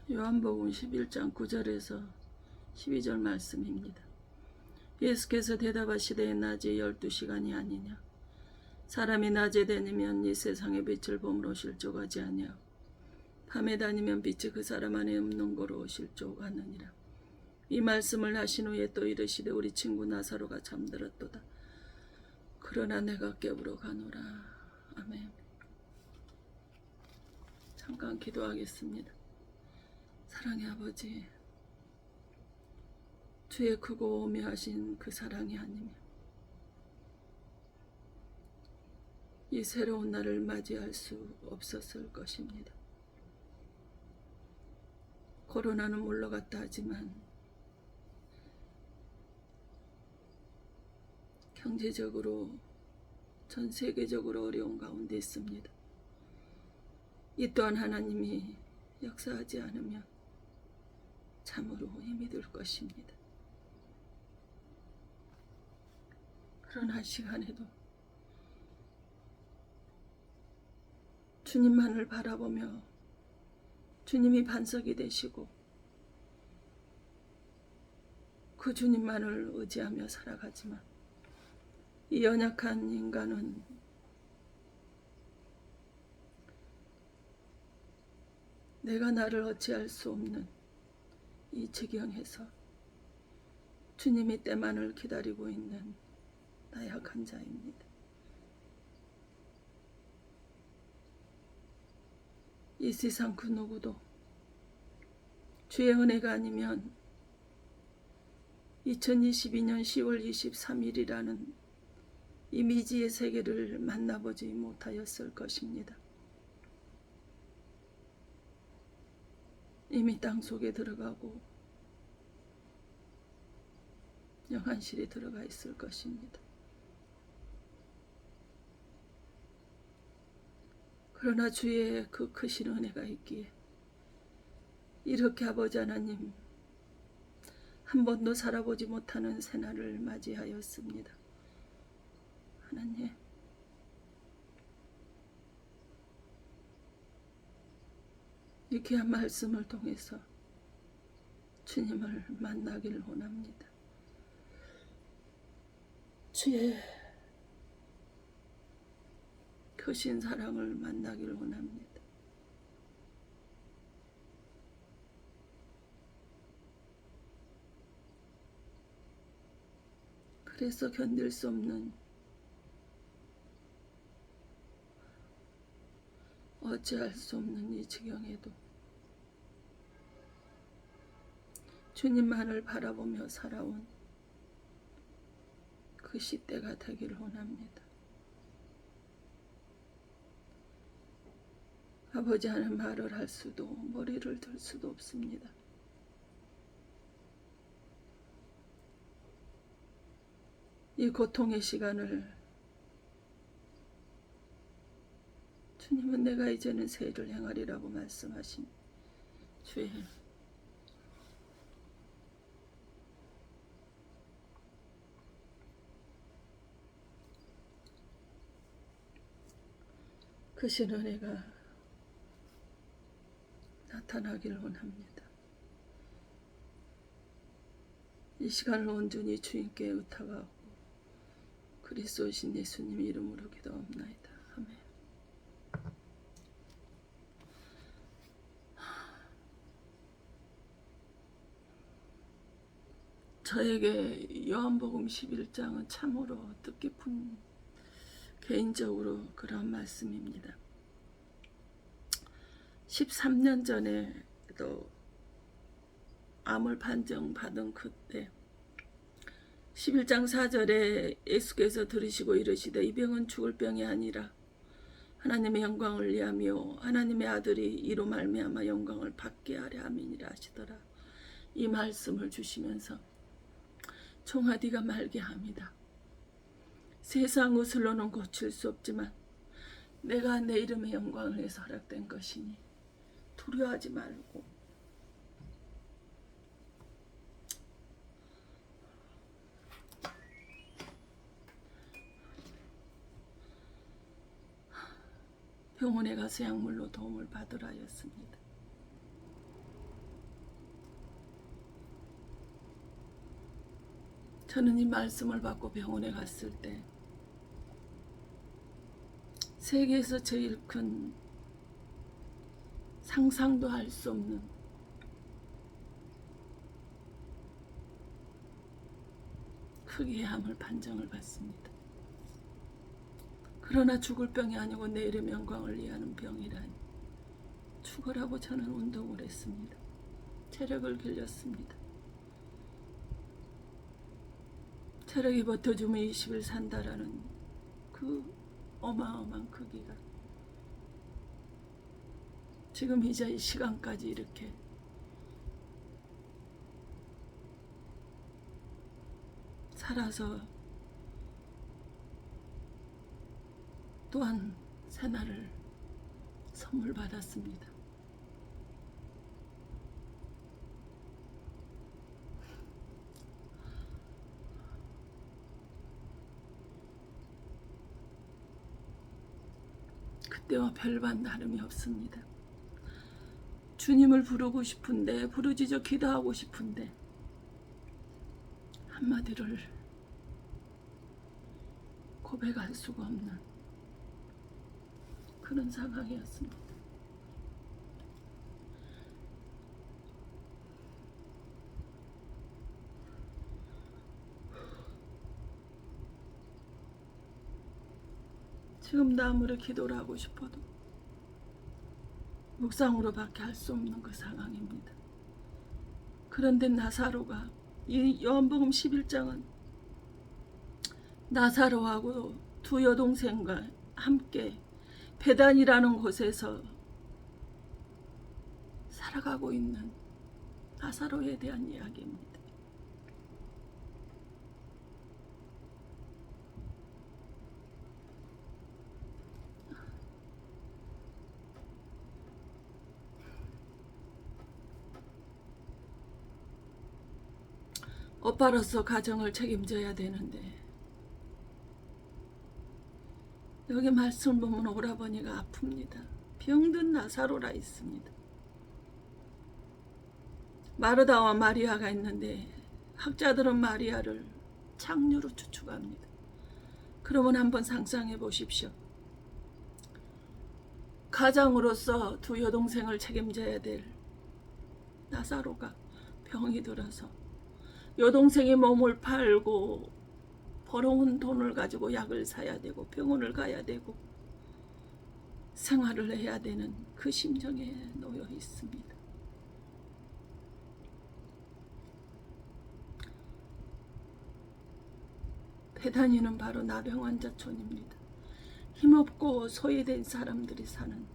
요한복음 11장 9절에서 12절 말씀입니다. 예수께서 대답하시되 낮이 12시간이 아니냐. 사람이 낮에 다니면 이 세상의 빛을 보므로 실족하지 아니하고 밤에 다니면 빛이 그 사람 안에 없는 고로 실족하느니라. 이 말씀을 하신 후에 또 이르시되 우리 친구 나사로가 잠들었도다. 그러나 내가 깨우러 가노라. 아멘. 잠깐 기도하겠습니다. 사랑의 아버지, 주의 크고 오묘하신 그 사랑이 아니면 이 새로운 날을 맞이할 수 없었을 것입니다. 코로나는 물러갔다 하지만 경제적으로 전 세계적으로 어려운 가운데 있습니다. 이 또한 하나님이 역사하지 않으면 참으로 힘이 들 것입니다. 그러나 시간에도 주님만을 바라보며 주님이 반석이 되시고 그 주님만을 의지하며 살아가지만 이 연약한 인간은 내가 나를 어찌할 수 없는 이 지경에서 주님이 때만을 기다리고 있는 나약한 자입니다. 이 세상 그 누구도 주의 은혜가 아니면 2022년 10월 23일이라는 이 미지의 세계를 만나보지 못하였을 것입니다. 이미 땅속에 들어가고 영안실에 들어가 있을 것입니다. 그러나 주의 그 크신 은혜가 있기에 이렇게 아버지 하나님 한 번도 살아보지 못하는 새날을 맞이하였습니다. 하나님, 이 귀한 말씀을 통해서 주님을 만나기를 원합니다. 주의 크신 사랑을 만나기를 원합니다. 그래서 견딜 수 없는, 어찌할 수 없는 이 지경에도 주님만을 바라보며 살아온 그 시대가 되기를 원합니다. 아버지 하는 말을 할 수도 머리를 들 수도 없습니다. 이 고통의 시간을 주님은 내가 이제는 새 일을 행하리라고 말씀하신 주의 크신 은혜가 나타나기를 원합니다. 이 시간을 온전히 주님께 의탁하고 그리스도신 예수님 이름으로 기도합나이다. 아멘. 저에게 요한복음 11장은 참으로 뜻깊은 개인적으로 그런 말씀입니다. 13년 전에도 암을 판정받은 그때 11장 4절에 예수께서 들으시고 이르시되 이 병은 죽을 병이 아니라 하나님의 영광을 위하며 하나님의 아들이 이로 말미암아 영광을 받게 하려 함이니라 하시더라. 이 말씀을 주시면서 종아디가 말게 합니다. 세상 의술로는 고칠 수 없지만 내가 내 이름의 영광을 위해서 허락된 것이니 두려워하지 말고 병원에 가서 약물로 도움을 받으라 하였습니다. 저는 이 말씀을 받고 병원에 갔을 때 세계에서 제일 큰 상상도 할 수 없는 크기의 암을 판정을 받습니다. 그러나 죽을 병이 아니고 내일의 영광을 위하는 병이라니 죽으라고 저는 운동을 했습니다. 체력을 길렸습니다. 체력이 버텨주면 20일 산다라는 그 어마어마한 크기가 지금 이제 이 시간까지 이렇게 살아서 또한 새날을 선물 받았습니다. 그때와 별반 다름이 없습니다. 주님을 부르고 싶은데, 부르짖어 기도하고 싶은데 한마디를 고백할 수가 없는 그런 상황이었습니다. 지금도 아무리 기도를 하고 싶어도 묵상으로밖에 할 수 없는 그 상황입니다. 그런데 나사로가 이 요한복음 11장은 나사로하고 두 여동생과 함께 베단이라는 곳에서 살아가고 있는 나사로에 대한 이야기입니다. 오빠로서 가정을 책임져야 되는데 여기 말씀 보면 오라버니가 아픕니다. 병든 나사로라 있습니다. 마르다와 마리아가 있는데 학자들은 마리아를 창녀로 추측합니다. 그러면 한번 상상해 보십시오. 가장으로서 두 여동생을 책임져야 될 나사로가 병이 들어서 여동생이 몸을 팔고 벌어온 돈을 가지고 약을 사야 되고 병원을 가야 되고 생활을 해야 되는 그 심정에 놓여 있습니다. 베다니는 바로 나병환자촌입니다. 힘없고 소외된 사람들이 사는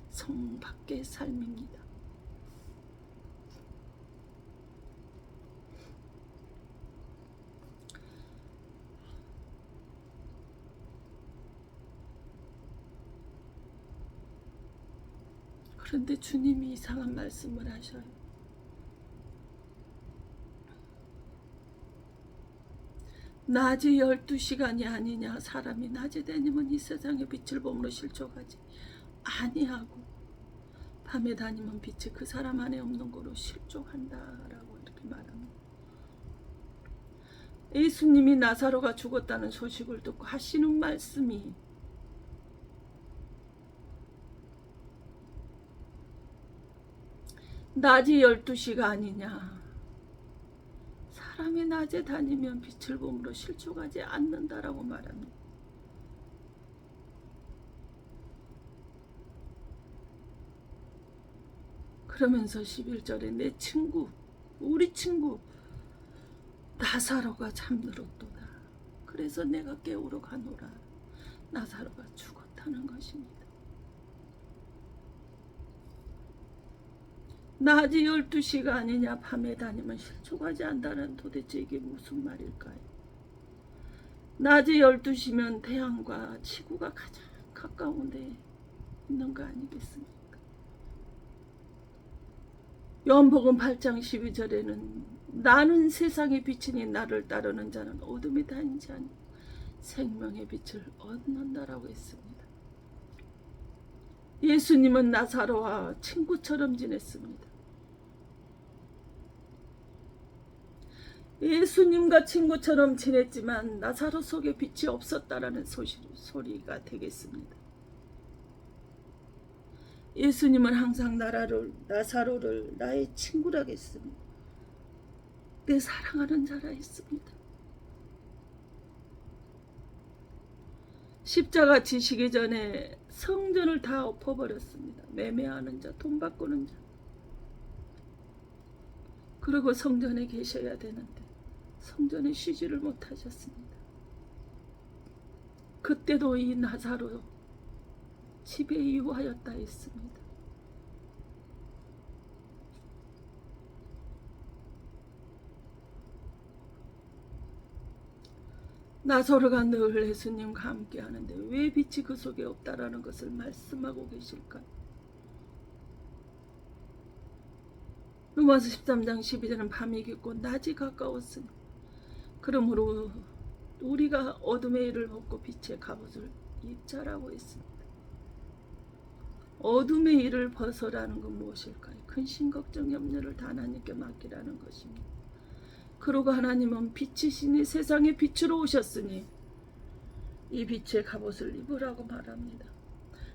성 밖의 삶입니다. 그런데 주님이 이상한 말씀을 하셔요. 낮이 12시간이 아니냐. 사람이 낮에 다니면 이 세상의 빛을 보므로 실족하지 아니하고 밤에 다니면 빛이 그 사람 안에 없는 거로 실족한다라고 이렇게 말합니다. 예수님이 나사로가 죽었다는 소식을 듣고 하시는 말씀이 낮이 12시가 아니냐. 사람이 낮에 다니면 빛을 보므로 실족하지 않는다라고 말합니다. 그러면서 11절에 내 친구, 우리 친구 나사로가 잠들었도다. 그래서 내가 깨우러 가노라. 나사로가 죽었다는 것입니다. 낮이 12시가 아니냐. 밤에 다니면 실족하지 않다는 도대체 이게 무슨 말일까요? 낮이 12시면 태양과 지구가 가장 가까운 데 있는 거 아니겠습니까? 요한복음 8장 12절에는 나는 세상의 빛이니 나를 따르는 자는 어둠에 다니지 않고 생명의 빛을 얻는다라고 했습니다. 예수님은 나사로와 친구처럼 지냈습니다. 예수님과 친구처럼 지냈지만 나사로 속에 빛이 없었다라는 소리가 되겠습니다. 예수님은 항상 나사로를 나의 친구라 했습니다. 내 사랑하는 자라 했습니다. 십자가 지시기 전에 성전을 다 엎어버렸습니다. 매매하는 자, 돈 바꾸는 자. 그리고 성전에 계셔야 되는데 성전에 쉬지를 못하셨습니다. 그때도 이 나사로 집에 이유하였다 했습니다. 나사로가 늘 예수님과 함께 하는데 왜 빛이 그 속에 없다라는 것을 말씀하고 계실까? 로마서 13장 12절은 밤이 깊고 낮이 가까웠으니 그러므로 우리가 어둠의 일을 벗고 빛의 갑옷을 입자라고 했습니다. 어둠의 일을 벗어라는 건 무엇일까요? 근심 걱정 염려를 다 하나님께 맡기라는 것입니다. 그러고 하나님은 빛이시니 세상의 빛으로 오셨으니 이 빛의 갑옷을 입으라고 말합니다.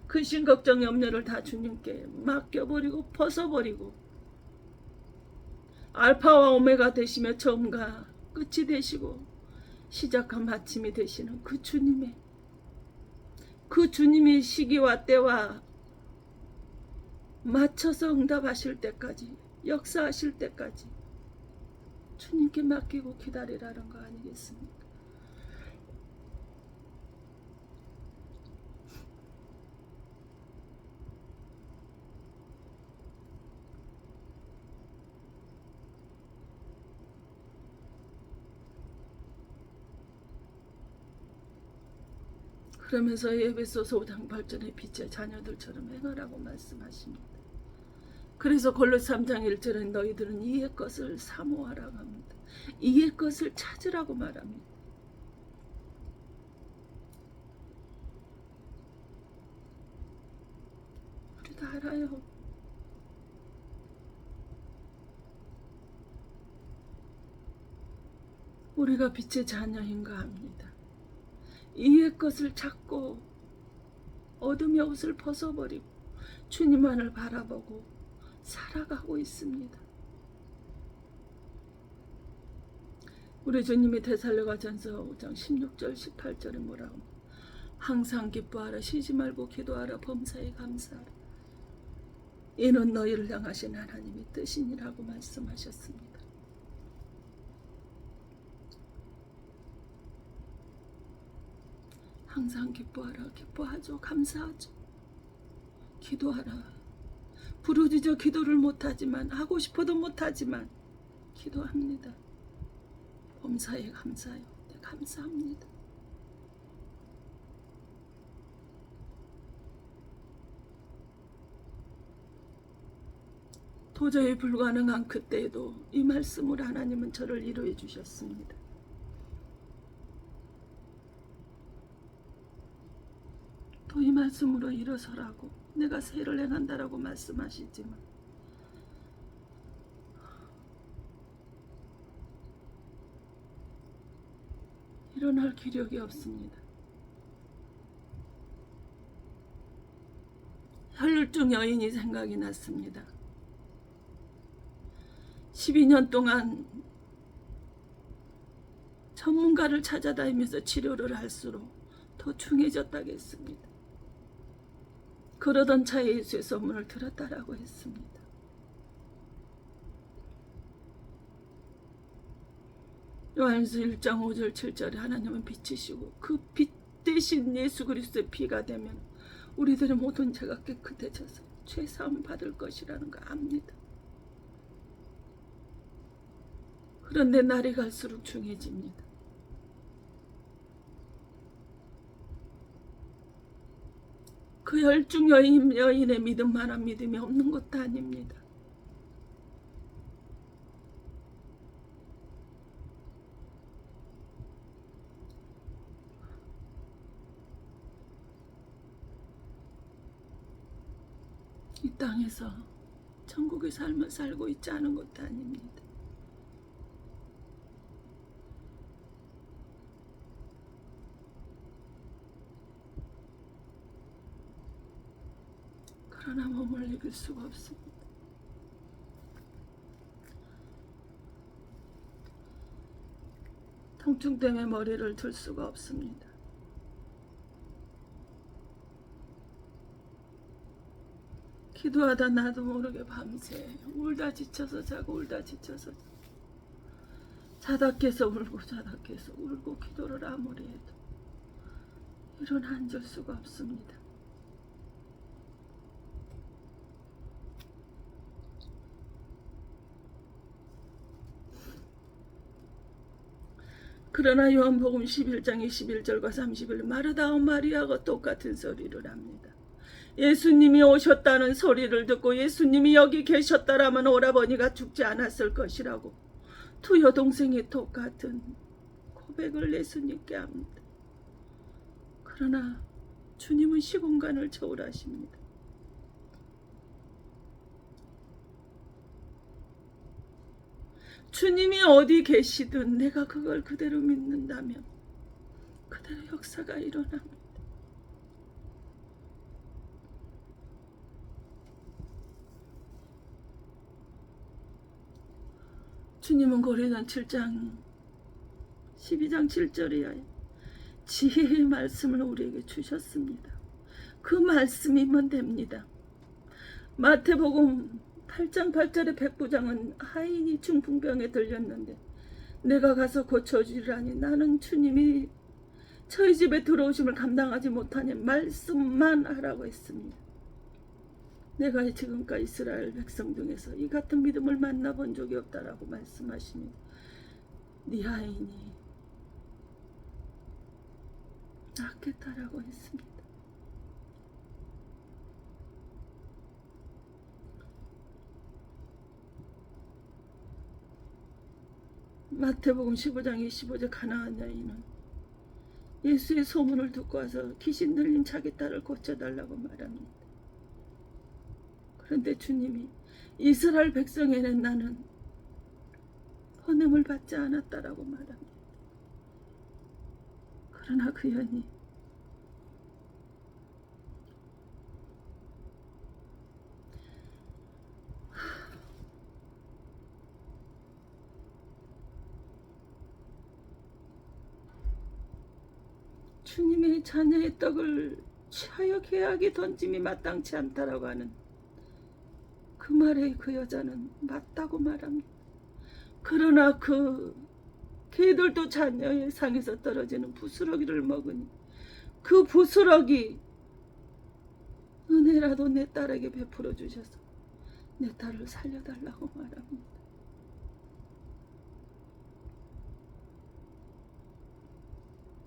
근심 걱정 염려를 다 주님께 맡겨버리고 벗어버리고 알파와 오메가 되시며 처음과 끝이 되시고 시작과 마침이 되시는 그 주님의 시기와 때와 맞춰서 응답하실 때까지, 역사하실 때까지 주님께 맡기고 기다리라는 거 아니겠습니까? 그러면서 에베소서 5장 8절에 빛의 자녀들처럼 행하라고 말씀하십니다. 그래서 골로새 3장 1절에 너희들은 이의 것을 사모하라고 합니다. 이의 것을 찾으라고 말합니다. 우리도 알아요. 우리가 빛의 자녀인가 합니다. 이의 것을 찾고 어둠의 옷을 벗어버리고 주님만을 바라보고 살아가고 있습니다. 우리 주님이 데살로가전서 5장 16절 18절에 뭐라고? 항상 기뻐하라, 쉬지 말고 기도하라, 범사에 감사하라. 이는 너희를 향하신 하나님의 뜻이니라고 말씀하셨습니다. 항상 기뻐하라, 기뻐하죠, 감사하죠. 기도하라. 부르짖어 기도를 못하지만, 하고 싶어도 못하지만 기도합니다. 범사에 감사해요. 네, 감사합니다. 도저히 불가능한 그때에도 이 말씀으로 하나님은 저를 위로해 주셨습니다. 또 이 말씀으로 일어서라고, 내가 새를 행한다라고 말씀하시지만 일어날 기력이 없습니다. 혈중 여인이 생각이 났습니다. 12년 동안 전문가를 찾아다니면서 치료를 할수록 더 중해졌다고 했습니다. 그러던 차에 예수의 소문을 들었다라고 했습니다. 요한일서 1장 5절 7절에 하나님은 빛이시고 그 빛 대신 예수 그리스도의 피가 되면 우리들의 모든 죄가 깨끗해져서 죄사함 받을 것이라는 거 압니다. 그런데 날이 갈수록 중해집니다. 그 혈중 여인의 믿음만한 믿음이 없는 것도 아닙니다. 이 땅에서 천국의 삶을 살고 있지 않은 것도 아닙니다. 그러나 몸을 이길 수가 없습니다. 통증 때문에 머리를 들 수가 없습니다. 기도하다 나도 모르게 밤새 울다 지쳐서 자고 울다 지쳐서 자다 깨서 울고 자다 깨서 울고 기도를 아무리 해도 일어나 앉을 수가 없습니다. 그러나 요한복음 11장 21절과 30절 마르다오 마리아가 똑같은 소리를 합니다. 예수님이 오셨다는 소리를 듣고 예수님이 여기 계셨다라면 오라버니가 죽지 않았을 것이라고 두 여동생이 똑같은 고백을 예수님께 합니다. 그러나 주님은 시공간을 초월하십니다. 주님이 어디 계시든 내가 그걸 그대로 믿는다면 그대로 역사가 일어납니다. 주님은 고린도전 7장 12장 7절에 지혜의 말씀을 우리에게 주셨습니다. 그 말씀이면 됩니다. 마태복음 8장 8절의 백부장은 하인이 중풍병에 들렸는데 내가 가서 고쳐주리라니 나는 주님이 저희 집에 들어오심을 감당하지 못하니 말씀만 하라고 했습니다. 내가 지금까지 이스라엘 백성 중에서 이 같은 믿음을 만나본 적이 없다라고 말씀하시니 네 하인이 낫겠다라고 했습니다. 마태복음 15장 25절 가나안 여인은 예수의 소문을 듣고 와서 귀신 들린 자기 딸을 고쳐달라고 말합니다. 그런데 주님이 이스라엘 백성에는 나는 헌음을 받지 않았다라고 말합니다. 그러나 그 여인이 주님의 자녀의 떡을 취하여 계약에 던짐이 마땅치 않다라고 하는 그 말에 그 여자는 맞다고 말합니다. 그러나 그 개들도 자녀의 상에서 떨어지는 부스러기를 먹으니 그 부스러기 은혜라도 내 딸에게 베풀어 주셔서 내 딸을 살려달라고 말합니다.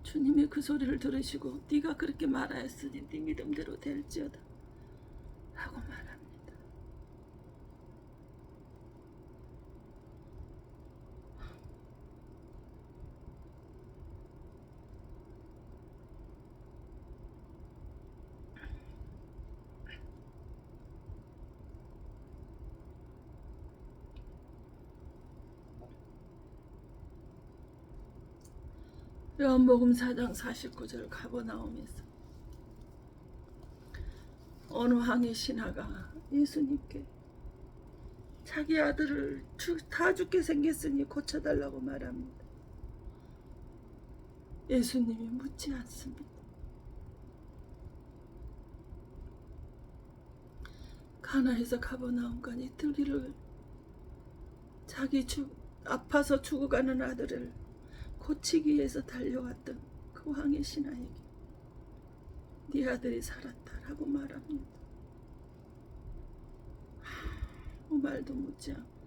주님이 그 소리를 들으시고 네가 그렇게 말하였으니 네 믿음대로 될지어다 하고 말합니다. 요한복음 4장 49절 가버나움에서 어느 황의 신하가 예수님께 자기 아들을 다 죽게 생겼으니 고쳐달라고 말합니다. 예수님이 묻지 않습니다. 가나에서 가버나움까지 이틀길을 자기 아파서 죽어가는 아들을 고치기 위해서 달려왔던 그 황의 신하에게 네 아들이 살았다라고 말합니다. 아무 말도 묻지 않고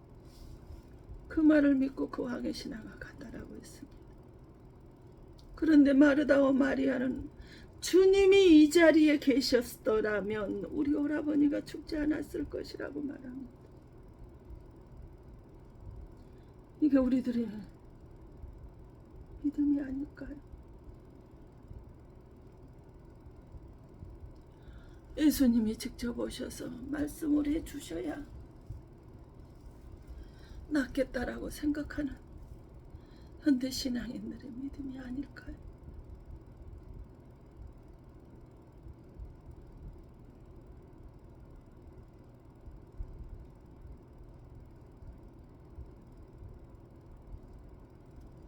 그 말을 믿고 그 황의 신하가 갔다라고 했습니다. 그런데 마르다와 마리아는 주님이 이 자리에 계셨더라면 우리 오라버니가 죽지 않았을 것이라고 말합니다. 이게 우리들의 믿음이 아닐까요? 예수님이 직접 오셔서 말씀을 해주셔야 낫겠다라고 생각하는 현대 신앙인들의 믿음이 아닐까요?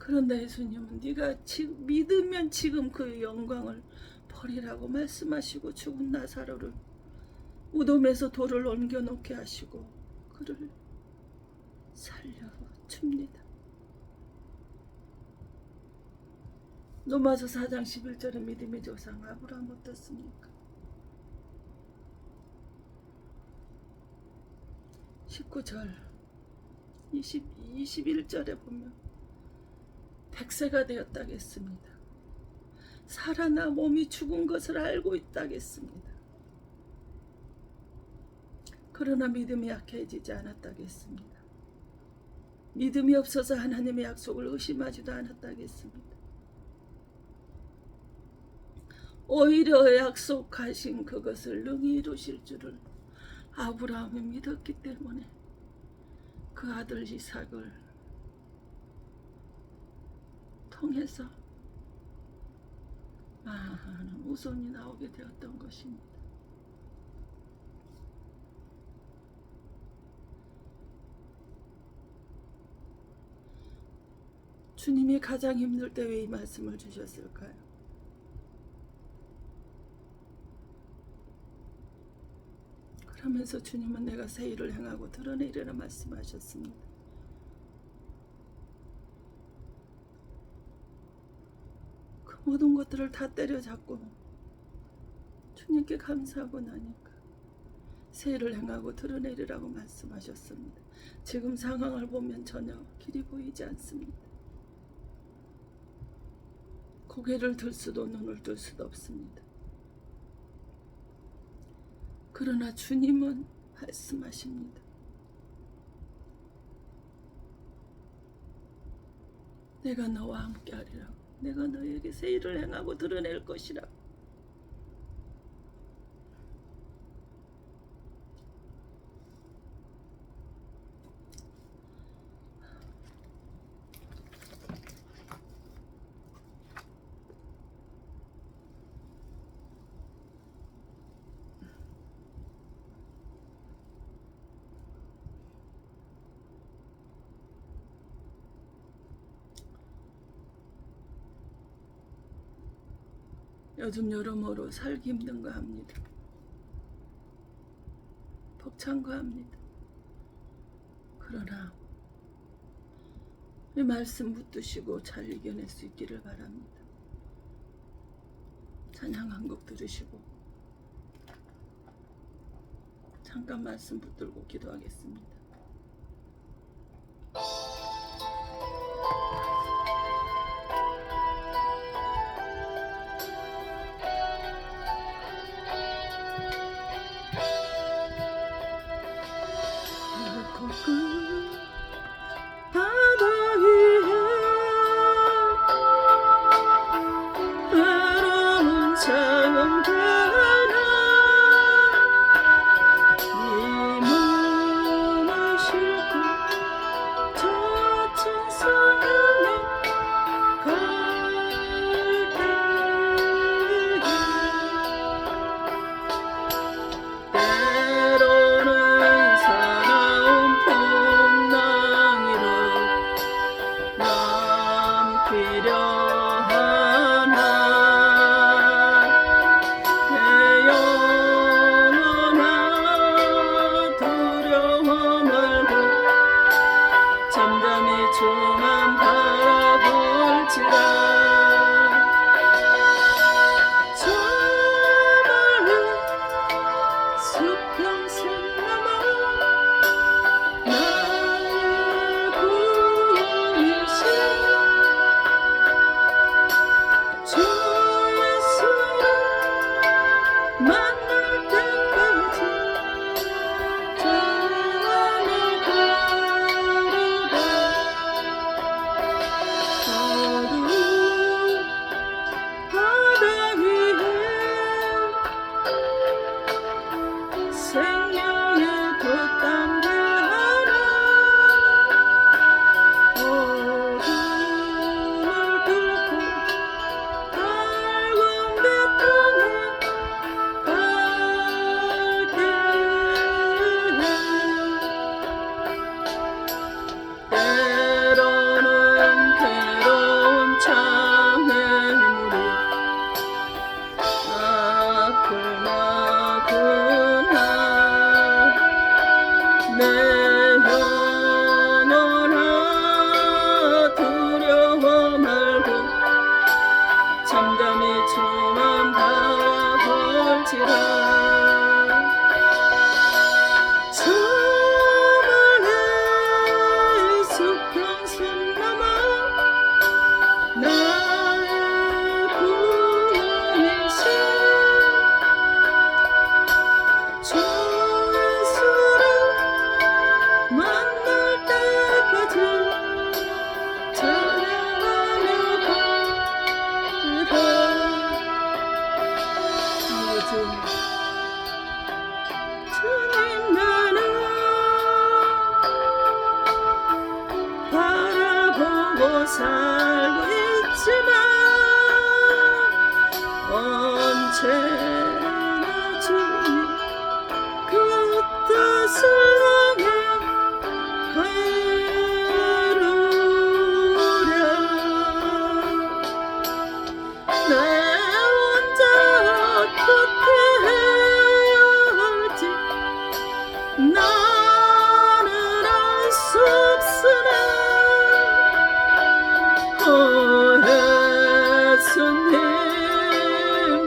그런데 예수님은 네가 지금 믿으면 지금 그 영광을 버리라고 말씀하시고 죽은 나사로를 무덤에서 돌을 옮겨놓게 하시고 그를 살려줍니다. 로마서 4장 11절에 믿음의 조상 아브라함 어떻습니까? 19절 21절에 보면 100세가 되었다겠습니다. 살아나 몸이 죽은 것을 알고 있다겠습니다. 그러나 믿음이 약해지지 않았다겠습니다. 믿음이 없어서 하나님의 약속을 의심하지도 않았다겠습니다. 오히려 약속하신 그것을 능히 이루실 줄을 아브라함이 믿었기 때문에 그 아들 이삭을 통해서 많은 후손이 나오게 되었던 것입니다. 주님이 가장 힘들 때 왜 이 말씀을 주셨을까요? 그러면서 주님은 내가 새 일을 행하고 드러내리라 말씀하셨습니다. 그 모든 것들을 다 때려잡고 주님께 감사하고 나니까 새 일을 행하고 드러내리라고 말씀하셨습니다. 지금 상황을 보면 전혀 길이 보이지 않습니다. 고개를 들 수도 눈을 뜰 수도 없습니다. 그러나 주님은 말씀하십니다. 내가 너와 함께 하리라고. 내가 너에게 새 일을 행하고 드러낼 것이라고. 요즘 여러모로 살기 힘든 거 합니다. 벅찬 거 합니다. 그러나 이 말씀 붙드시고 잘 이겨낼 수 있기를 바랍니다. 찬양 한 곡 들으시고 잠깐 말씀 붙들고 기도하겠습니다. 바다 위에 외로운 잠깐아 네 몸을 싣고 젖은 성령에 갈 때에 때로는 사나운 내 영혼아 두려워 말고 잠잠히 주만 바라볼지라. 저만의 숲향 선 넘어 나의 구원이신 주 예수를 만날 때까지 찬양하며 가리라. 주님 나는 바라보고 살고 있지만 언제나 주님 그 뜻을 향해 가르랴. 내 혼자 어떻게 해야 할지 나는 알 수 없으나 예수님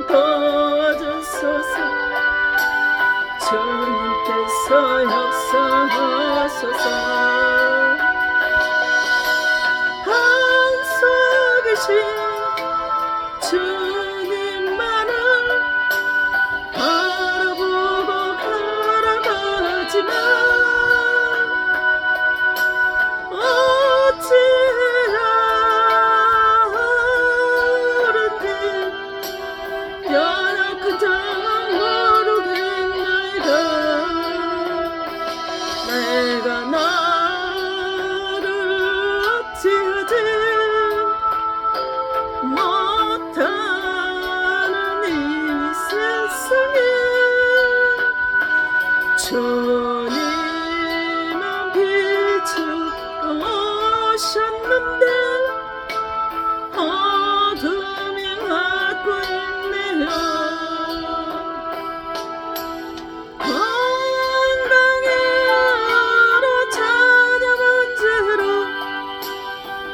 도와주소서. 주님께서 역사하소서. 반석이신 주님만을 바라보고 걸어가지만 어찌해야 하는지 연약한 자 모르겠나이다. 내가 나를 어찌하지 못하는 이 세상에 주님은 비추어 오셨는데 어둠이 갖고 있네요. 건강으로 찬양한지로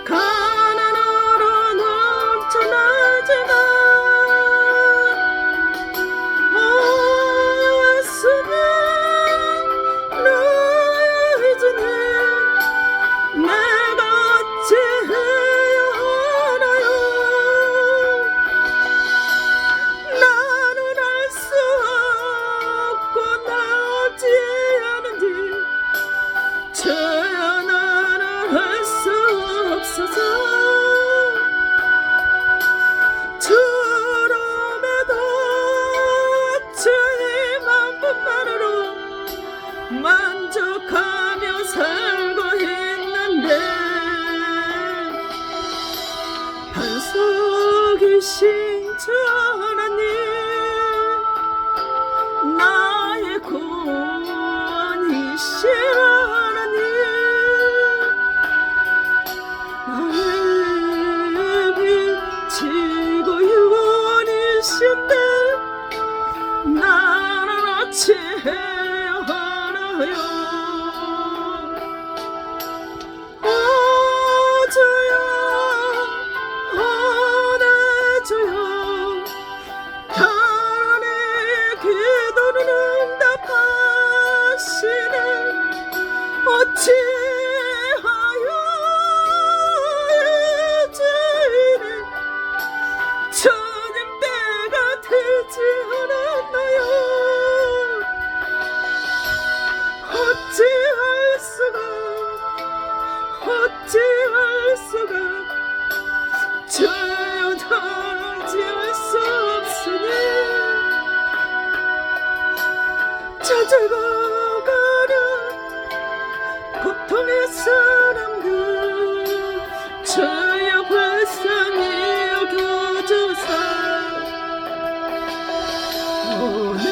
가난으로 넘쳐나지만 예수님 나의 주님 내가 어찌해야 하나요. 나는 알 수 없고 나 어찌해야 하는지 저야 나는 할 수 없어서 주름에도 주님 한 분만으로 만족하며 살고 있는데 반석이신 주 하나님 나의 구원이신 하나님 나의 빛이고 유언이신데 나는 어찌해야 하나요. 오 주여 오 내 주여 하나님의 기도는 응답하시네. 어찌하여 주님 주님 때가 되지 않았나요. 어찌할 수가 주여 어찌할 수 없으니 찾아가는 고통의 사람들 주여 불쌍히 여겨주사. 오늘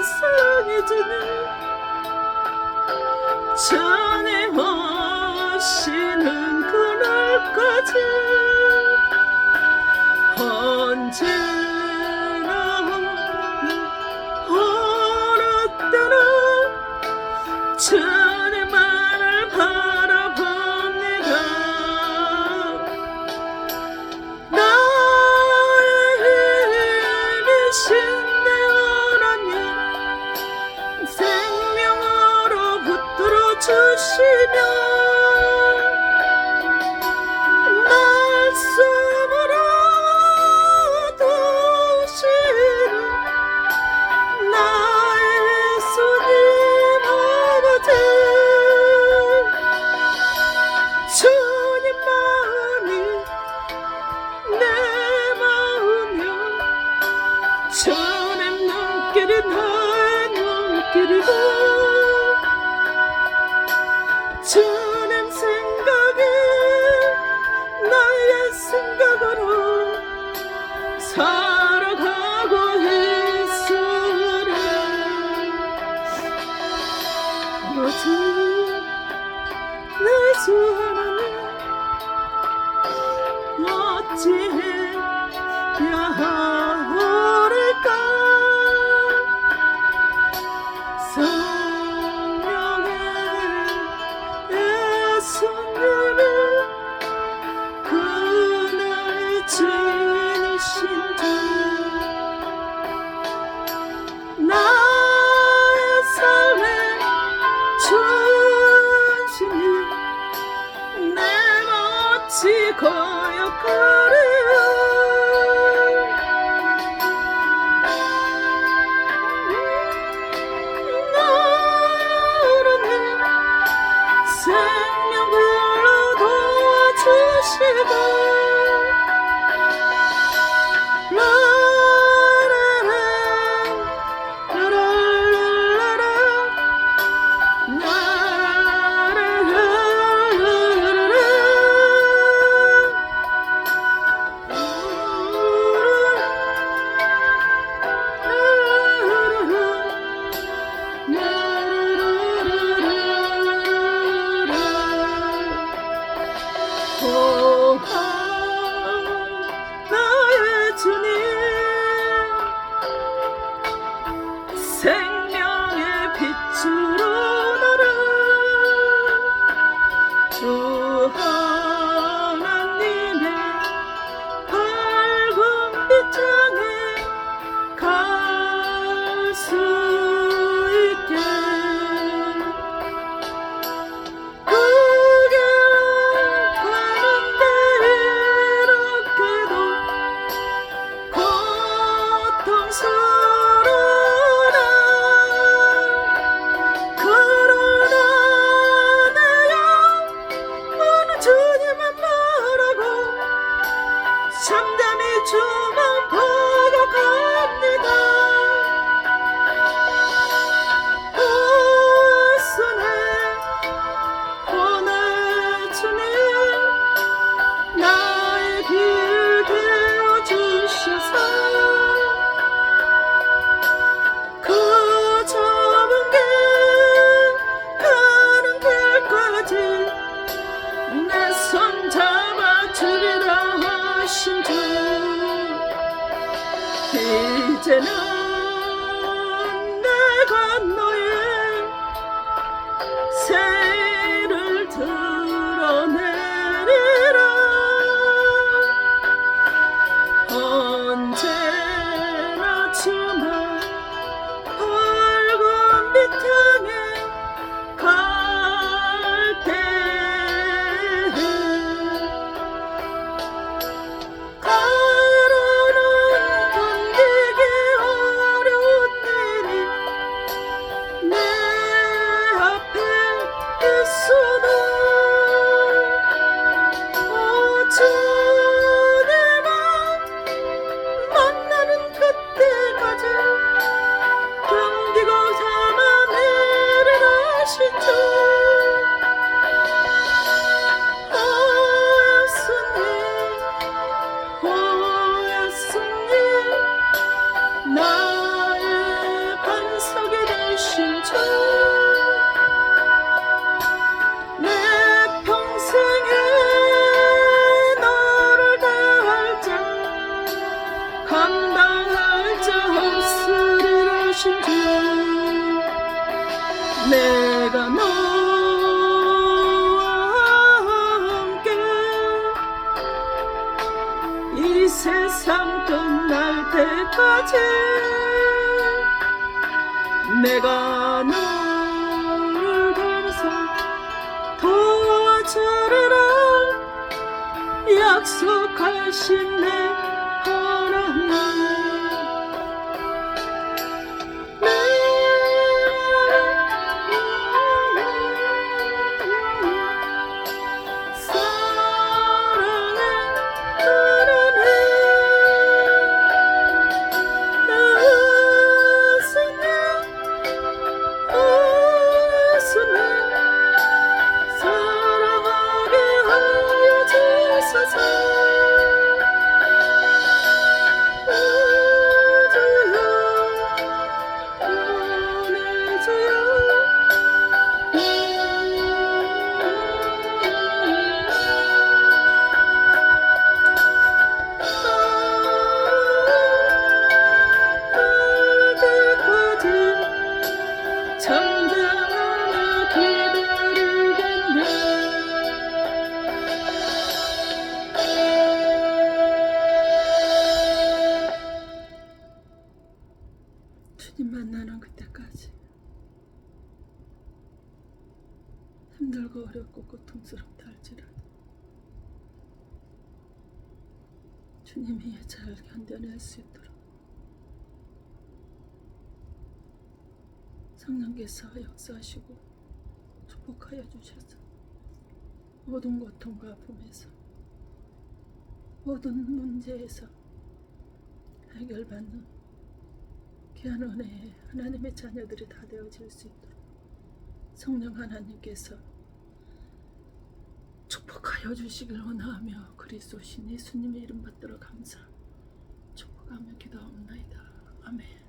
사랑해 주는 전해오시는 그날까지 언제나 어느 때는 주님만을 바라봅니다. 나의 힘이신 내 하나님, 생명으로 붙들어 주시며 말씀으로 도우시는 나의 예수님 아버지, 주님 마음이 내 마음이요 주님 눈길이 나의 눈길이고 주님 생각이 나의 생각으로 살아가고 있으리. 아버지, 내 주 하나님, 어찌해야 하리까. 성령의 예수님이 그날 지니신 주, 나의 삶의 중심이 내가 너와 함께 이 세상 끝날 때까지 내가 너를 항상 도와주리라 약속하신 내 하나님. 주님 만나는 그때까지 힘들고 어렵고 고통스럽다 할지라도 주님이 잘 견뎌낼 수 있도록 성령께서 역사하시고 축복하여 주셔서 모든 고통과 아픔에서 모든 문제에서 해결받는 귀한 은혜에 하나님의 자녀들이 다 되어질 수 있도록 성령 하나님께서 축복하여 주시길 원하며 그리스도 신 예수님의 이름 받들어 감사 축복하며 기도하옵나이다. 아멘.